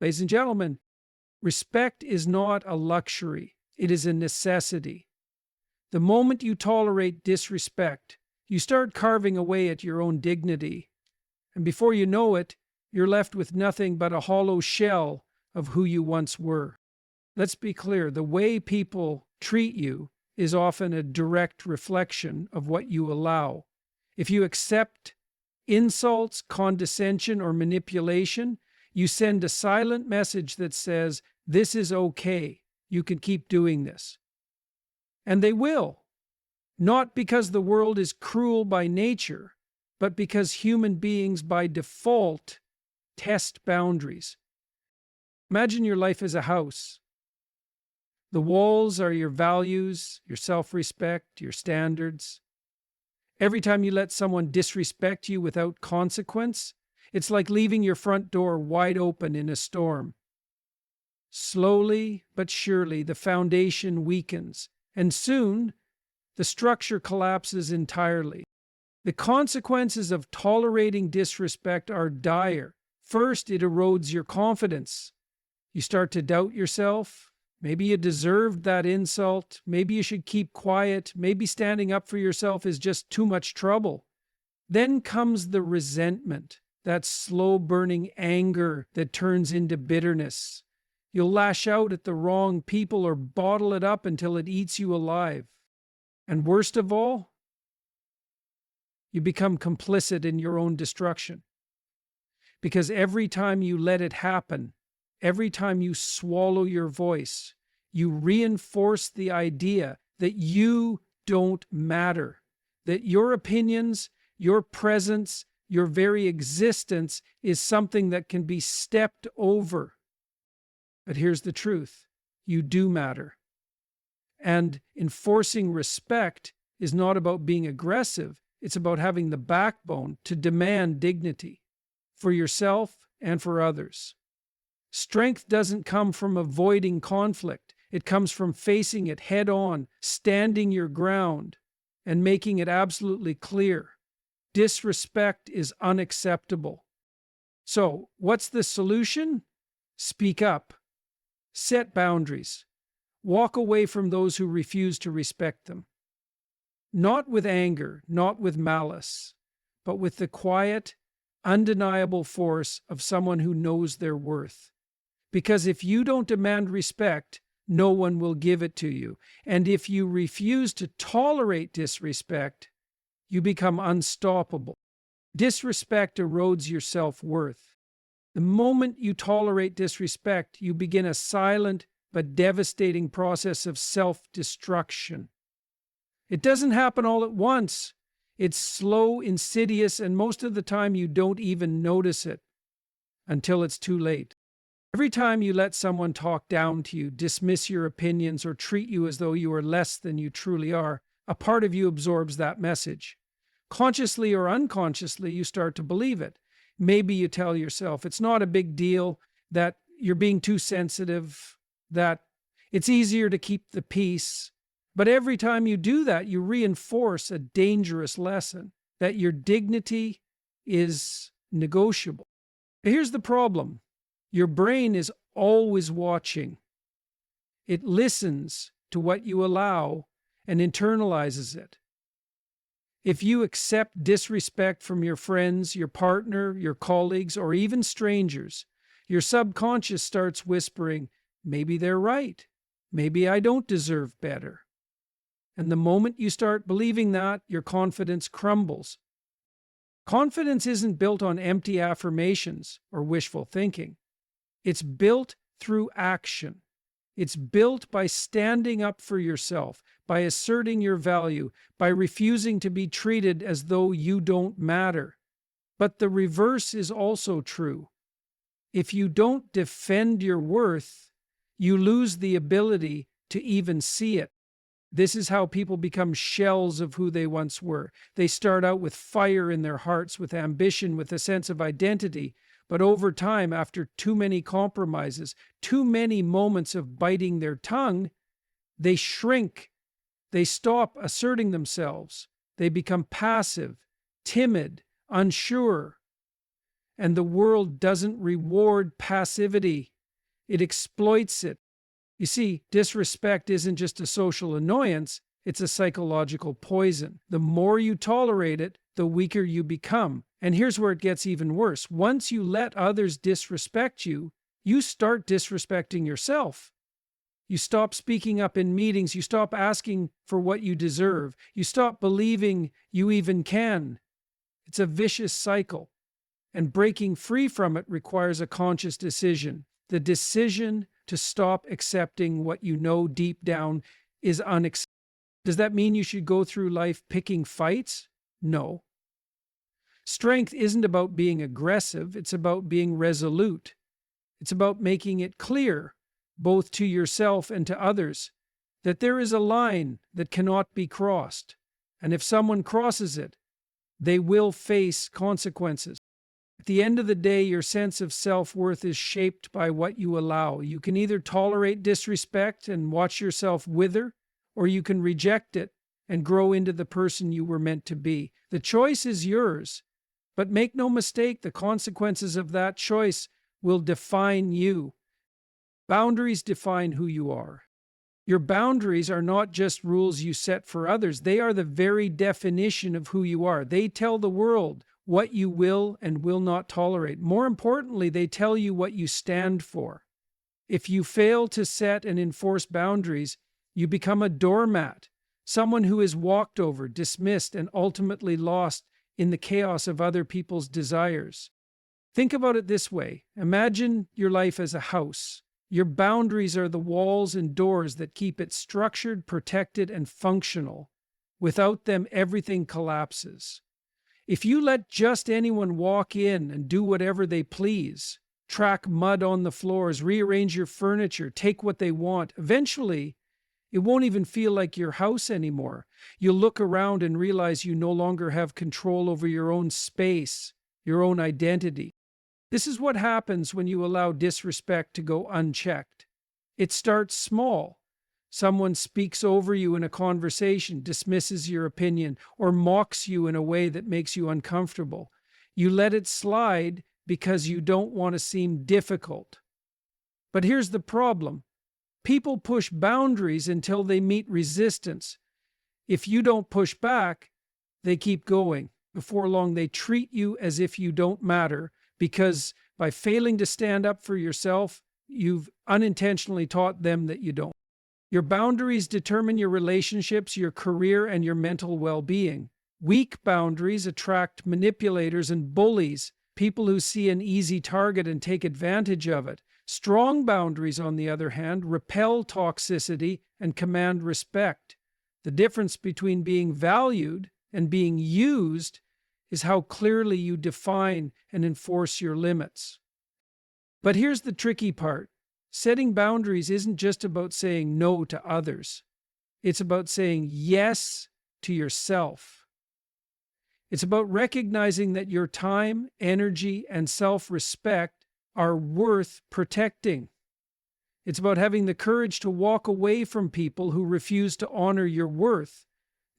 Ladies and gentlemen, respect is not a luxury, it is a necessity. The moment you tolerate disrespect, you start carving away at your own dignity. And before you know it, you're left with nothing but a hollow shell of who you once were. Let's be clear, the way people treat you is often a direct reflection of what you allow. If you accept insults, condescension, or manipulation, you send a silent message that says, "This is okay. You can keep doing this." And they will. Not because the world is cruel by nature, but because human beings by default test boundaries. Imagine your life as a house. The walls are your values, your self-respect, your standards. Every time you let someone disrespect you without consequence, it's like leaving your front door wide open in a storm. Slowly but surely, the foundation weakens, and soon the structure collapses entirely. The consequences of tolerating disrespect are dire. First, it erodes your confidence. You start to doubt yourself. Maybe you deserved that insult. Maybe you should keep quiet. Maybe standing up for yourself is just too much trouble. Then comes the resentment, that slow-burning anger that turns into bitterness. You'll lash out at the wrong people or bottle it up until it eats you alive. And worst of all, you become complicit in your own destruction. Because every time you let it happen, every time you swallow your voice, you reinforce the idea that you don't matter, that your opinions, your presence, your very existence is something that can be stepped over. But here's the truth: you do matter. And enforcing respect is not about being aggressive, it's about having the backbone to demand dignity for yourself and for others. Strength doesn't come from avoiding conflict. It comes from facing it head on, standing your ground, and making it absolutely clear. Disrespect is unacceptable. So, what's the solution? Speak up. Set boundaries. Walk away from those who refuse to respect them. Not with anger, not with malice, but with the quiet, undeniable force of someone who knows their worth. Because if you don't demand respect, no one will give it to you. And if you refuse to tolerate disrespect, you become unstoppable. Disrespect erodes your self-worth. The moment you tolerate disrespect, you begin a silent but devastating process of self-destruction. It doesn't happen all at once. It's slow, insidious, and most of the time you don't even notice it until it's too late. Every time you let someone talk down to you, dismiss your opinions, or treat you as though you are less than you truly are, a part of you absorbs that message. Consciously or unconsciously, you start to believe it. Maybe you tell yourself it's not a big deal, that you're being too sensitive, that it's easier to keep the peace. But every time you do that, you reinforce a dangerous lesson, that your dignity is negotiable. Here's the problem. Your brain is always watching. It listens to what you allow and internalizes it. If you accept disrespect from your friends, your partner, your colleagues, or even strangers, your subconscious starts whispering, maybe they're right. Maybe I don't deserve better. And the moment you start believing that, your confidence crumbles. Confidence isn't built on empty affirmations or wishful thinking. It's built through action. It's built by standing up for yourself, by asserting your value, by refusing to be treated as though you don't matter. But the reverse is also true. If you don't defend your worth, you lose the ability to even see it. This is how people become shells of who they once were. They start out with fire in their hearts, with ambition, with a sense of identity. But over time, after too many compromises, too many moments of biting their tongue, they shrink. They stop asserting themselves. They become passive, timid, unsure. And the world doesn't reward passivity, it exploits it. You see, disrespect isn't just a social annoyance, it's a psychological poison. The more you tolerate it, the weaker you become. And here's where it gets even worse. Once you let others disrespect you, you start disrespecting yourself. You stop speaking up in meetings. You stop asking for what you deserve. You stop believing you even can. It's a vicious cycle. And breaking free from it requires a conscious decision. The decision to stop accepting what you know deep down is unacceptable. Does that mean you should go through life picking fights? No. Strength isn't about being aggressive. It's about being resolute. It's about making it clear, both to yourself and to others, that there is a line that cannot be crossed. And if someone crosses it, they will face consequences. At the end of the day, your sense of self-worth is shaped by what you allow. You can either tolerate disrespect and watch yourself wither, or you can reject it and grow into the person you were meant to be. The choice is yours, but make no mistake, the consequences of that choice will define you. Boundaries define who you are. Your boundaries are not just rules you set for others. They are the very definition of who you are. They tell the world what you will and will not tolerate. More importantly, they tell you what you stand for. If you fail to set and enforce boundaries, you become a doormat, someone who is walked over, dismissed, and ultimately lost in the chaos of other people's desires. Think about it this way. Imagine your life as a house. Your boundaries are the walls and doors that keep it structured, protected, and functional. Without them, everything collapses. If you let just anyone walk in and do whatever they please, track mud on the floors, rearrange your furniture, take what they want, eventually, it won't even feel like your house anymore. You'll look around and realize you no longer have control over your own space, your own identity. This is what happens when you allow disrespect to go unchecked. It starts small. Someone speaks over you in a conversation, dismisses your opinion, or mocks you in a way that makes you uncomfortable. You let it slide because you don't want to seem difficult. But here's the problem. People push boundaries until they meet resistance. If you don't push back, they keep going. Before long, they treat you as if you don't matter, because by failing to stand up for yourself, you've unintentionally taught them that you don't. Your boundaries determine your relationships, your career, and your mental well-being. Weak boundaries attract manipulators and bullies, people who see an easy target and take advantage of it. Strong boundaries, on the other hand, repel toxicity and command respect. The difference between being valued and being used is how clearly you define and enforce your limits. But here's the tricky part. Setting boundaries isn't just about saying no to others. It's about saying yes to yourself. It's about recognizing that your time, energy, and self-respect are worth protecting. It's about having the courage to walk away from people who refuse to honor your worth,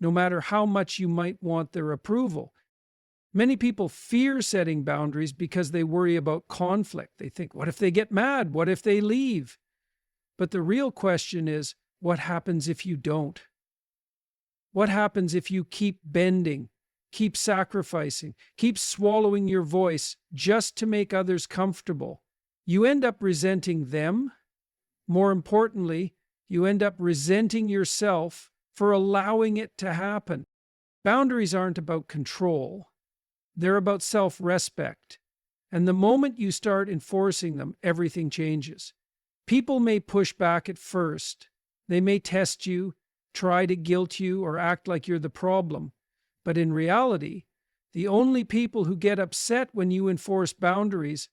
no matter how much you might want their approval. Many people fear setting boundaries because they worry about conflict. They think, what if they get mad? What if they leave? But the real question is, what happens if you don't? What happens if you keep bending, keep sacrificing, keep swallowing your voice just to make others comfortable? You end up resenting them. More importantly, you end up resenting yourself for allowing it to happen. Boundaries aren't about control. They're about self-respect. And the moment you start enforcing them, everything changes. People may push back at first. They may test you, try to guilt you, or act like you're the problem. But in reality, the only people who get upset when you enforce boundaries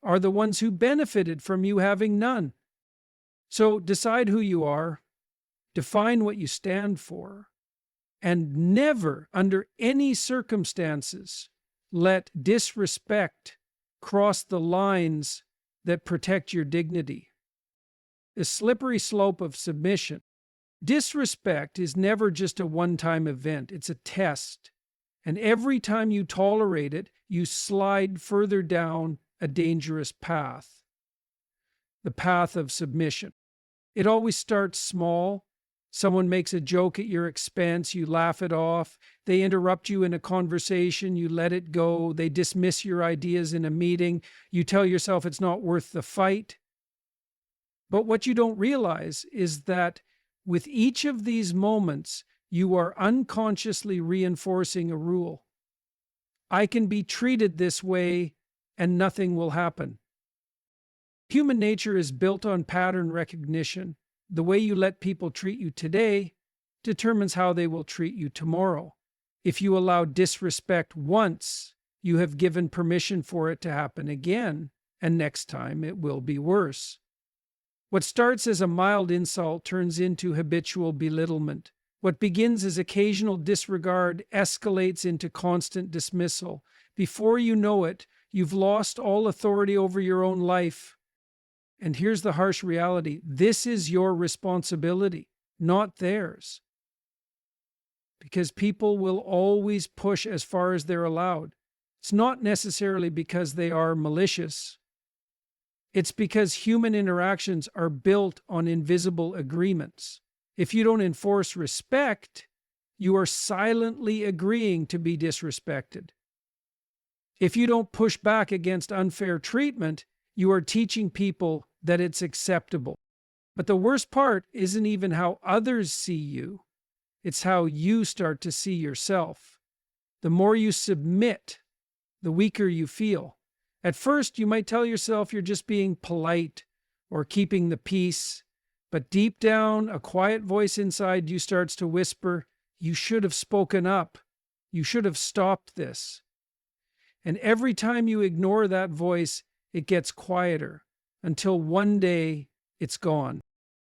are the ones who benefited from you having none. So decide who you are, define what you stand for, and never, under any circumstances, let disrespect cross the lines that protect your dignity. The slippery slope of submission. Disrespect is never just a one-time event. It's a test. And every time you tolerate it, you slide further down a dangerous path, the path of submission. It always starts small. Someone makes a joke at your expense, you laugh it off. They interrupt you in a conversation, you let it go. They dismiss your ideas in a meeting, you tell yourself it's not worth the fight. But what you don't realize is that with each of these moments, you are unconsciously reinforcing a rule. I can be treated this way and nothing will happen. Human nature is built on pattern recognition. The way you let people treat you today determines how they will treat you tomorrow. If you allow disrespect once, you have given permission for it to happen again, and next time it will be worse. What starts as a mild insult turns into habitual belittlement. What begins as occasional disregard escalates into constant dismissal. Before you know it, you've lost all authority over your own life. And here's the harsh reality. This is your responsibility, not theirs. Because people will always push as far as they're allowed. It's not necessarily because they are malicious. It's because human interactions are built on invisible agreements. If you don't enforce respect, you are silently agreeing to be disrespected. If you don't push back against unfair treatment, you are teaching people that it's acceptable. But the worst part isn't even how others see you. It's how you start to see yourself. The more you submit, the weaker you feel. At first, you might tell yourself you're just being polite or keeping the peace. But deep down, a quiet voice inside you starts to whisper, you should have spoken up. You should have stopped this. And every time you ignore that voice, it gets quieter until one day it's gone.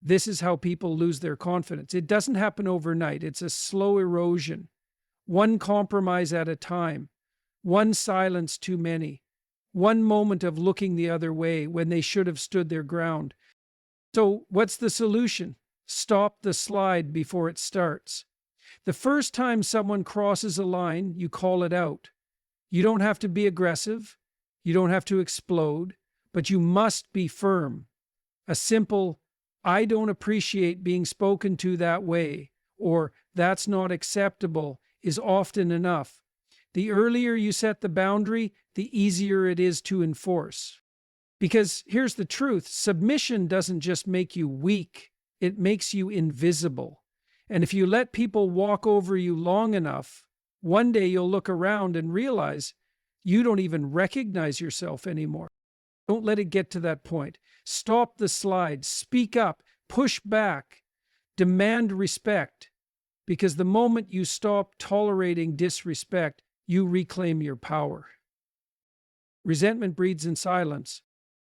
This is how people lose their confidence. It doesn't happen overnight. It's a slow erosion, one compromise at a time, one silence too many, one moment of looking the other way when they should have stood their ground. So what's the solution? Stop the slide before it starts. The first time someone crosses a line, you call it out. You don't have to be aggressive. You don't have to explode, but you must be firm. A simple, I don't appreciate being spoken to that way, or that's not acceptable, is often enough. The earlier you set the boundary, the easier it is to enforce. Because here's the truth, submission doesn't just make you weak, it makes you invisible. And if you let people walk over you long enough, one day you'll look around and realize you don't even recognize yourself anymore. Don't let it get to that point. Stop the slide, speak up, push back, demand respect. Because the moment you stop tolerating disrespect, you reclaim your power. Resentment breeds in silence.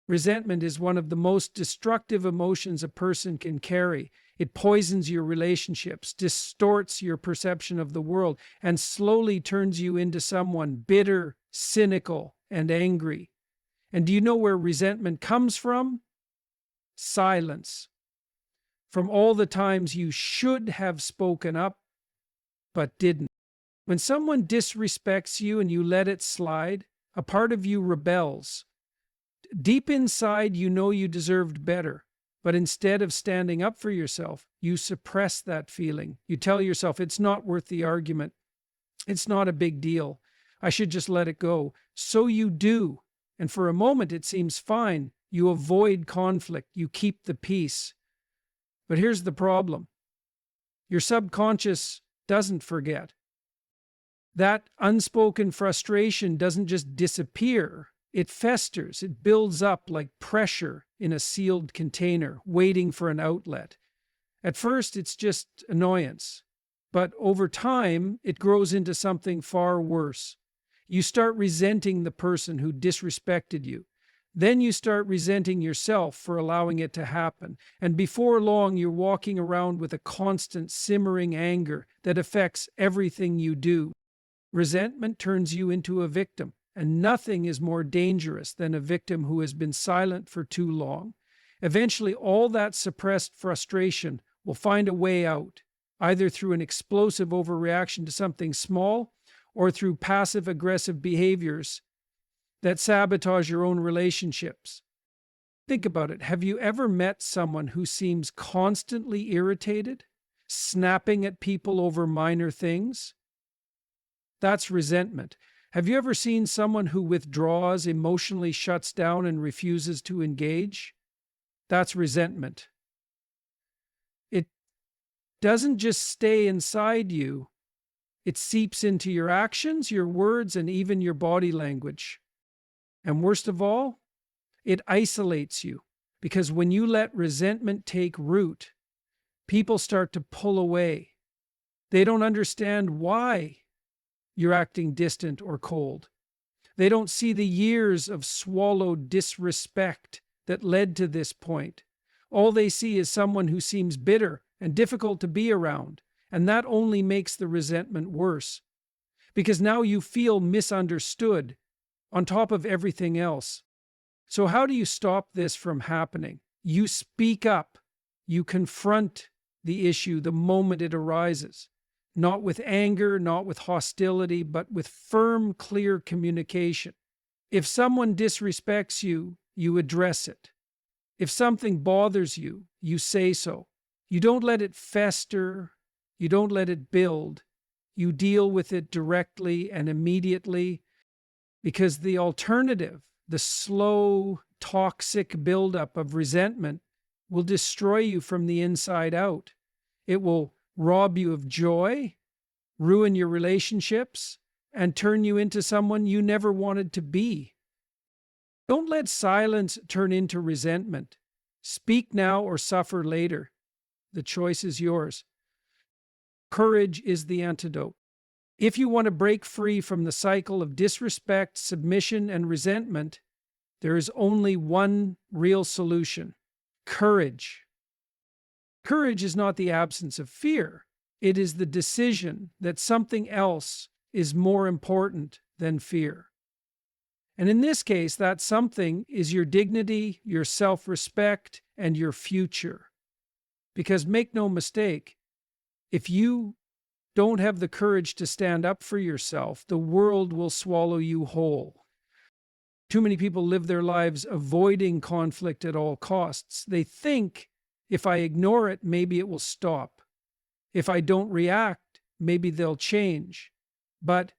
Resentment is one of the most destructive emotions a person can carry. It poisons your relationships, distorts your perception of the world, and slowly turns you into someone bitter, cynical, and angry. And do you know where resentment comes from? Silence. From all the times you should have spoken up, but didn't. When someone disrespects you and you let it slide, a part of you rebels. Deep inside, you know you deserved better, but instead of standing up for yourself, you suppress that feeling. You tell yourself, it's not worth the argument. It's not a big deal. I should just let it go. So you do. And for a moment, it seems fine. You avoid conflict. You keep the peace. But here's the problem. Your subconscious doesn't forget. That unspoken frustration doesn't just disappear. It festers, it builds up like pressure in a sealed container, waiting for an outlet. At first, it's just annoyance, but over time, it grows into something far worse. You start resenting the person who disrespected you. Then you start resenting yourself for allowing it to happen. And before long, you're walking around with a constant simmering anger that affects everything you do. Resentment turns you into a victim. And nothing is more dangerous than a victim who has been silent for too long. Eventually, all that suppressed frustration will find a way out, either through an explosive overreaction to something small or through passive-aggressive behaviors that sabotage your own relationships. Think about it. Have you ever met someone who seems constantly irritated, snapping at people over minor things? That's resentment. Have you ever seen someone who withdraws, emotionally shuts down, and refuses to engage? That's resentment. It doesn't just stay inside you, it seeps into your actions, your words, and even your body language. And worst of all, it isolates you, because when you let resentment take root, people start to pull away. They don't understand why you're acting distant or cold. They don't see the years of swallowed disrespect that led to this point. All they see is someone who seems bitter and difficult to be around, and that only makes the resentment worse. Because now you feel misunderstood on top of everything else. So how do you stop this from happening? You speak up. You confront the issue the moment it arises. Not with anger, not with hostility, but with firm, clear communication. If someone disrespects you, you address it. If something bothers you, you say so. You don't let it fester. You don't let it build. You deal with it directly and immediately, because the alternative, the slow, toxic buildup of resentment, will destroy you from the inside out. It will rob you of joy, ruin your relationships, and turn you into someone you never wanted to be. Don't let silence turn into resentment. Speak now or suffer later. The choice is yours. Courage is the antidote. If you want to break free from the cycle of disrespect, submission, and resentment, there is only one real solution: courage. Courage is not the absence of fear. It is the decision that something else is more important than fear. And in this case, that something is your dignity, your self-respect, and your future. Because make no mistake, if you don't have the courage to stand up for yourself, the world will swallow you whole. Too many people live their lives avoiding conflict at all costs. They think, if I ignore it, maybe it will stop. If I don't react, maybe they'll change. But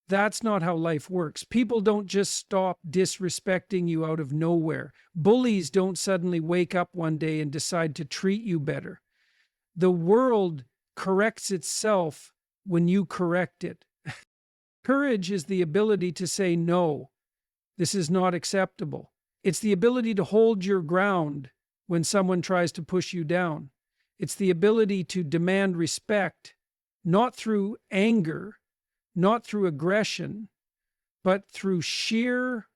that's not how life works. People don't just stop disrespecting you out of nowhere. Bullies don't suddenly wake up one day and decide to treat you better. The world corrects itself when you correct it. Courage is the ability to say, no, this is not acceptable. It's the ability to hold your ground when someone tries to push you down. It's the ability to demand respect, not through anger, not through aggression, but through sheer,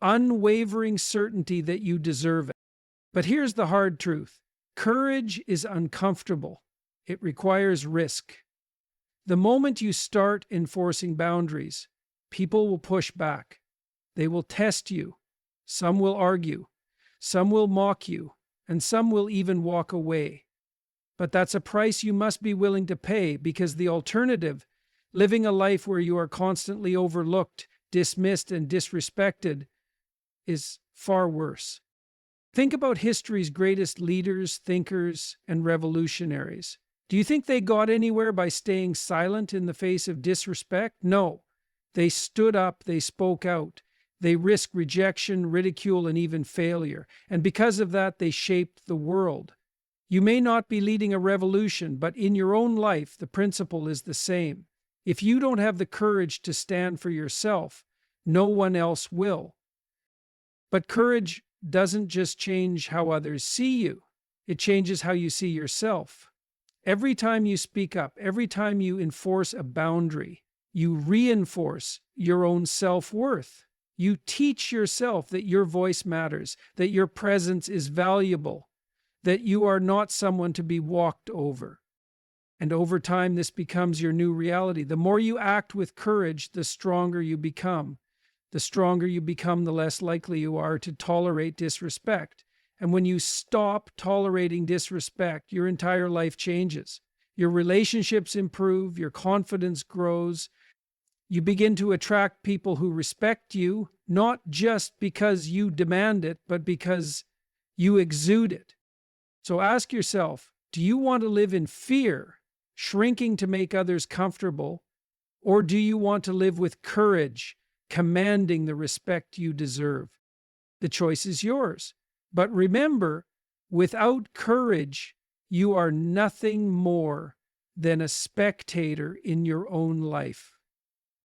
unwavering certainty that you deserve it. But here's the hard truth. Courage is uncomfortable. It requires risk. The moment you start enforcing boundaries, people will push back. They will test you. Some will argue. Some will mock you. And some will even walk away. But that's a price you must be willing to pay, because the alternative, living a life where you are constantly overlooked, dismissed, and disrespected, is far worse. Think about history's greatest leaders, thinkers, and revolutionaries. Do you think they got anywhere by staying silent in the face of disrespect? No. They stood up, they spoke out. They risked rejection, ridicule, and even failure. And because of that, they shaped the world. You may not be leading a revolution, but in your own life, the principle is the same. If you don't have the courage to stand for yourself, no one else will. But courage doesn't just change how others see you. It changes how you see yourself. Every time you speak up, every time you enforce a boundary, you reinforce your own self-worth. You teach yourself that your voice matters, that your presence is valuable, that you are not someone to be walked over. And over time, this becomes your new reality. The more you act with courage, the stronger you become. The stronger you become, the less likely you are to tolerate disrespect. And when you stop tolerating disrespect, your entire life changes. Your relationships improve, your confidence grows, You begin to attract people who respect you, not just because you demand it, but because you exude it. So ask yourself, do you want to live in fear, shrinking to make others comfortable, or do you want to live with courage, commanding the respect you deserve? The choice is yours. But remember, without courage, you are nothing more than a spectator in your own life.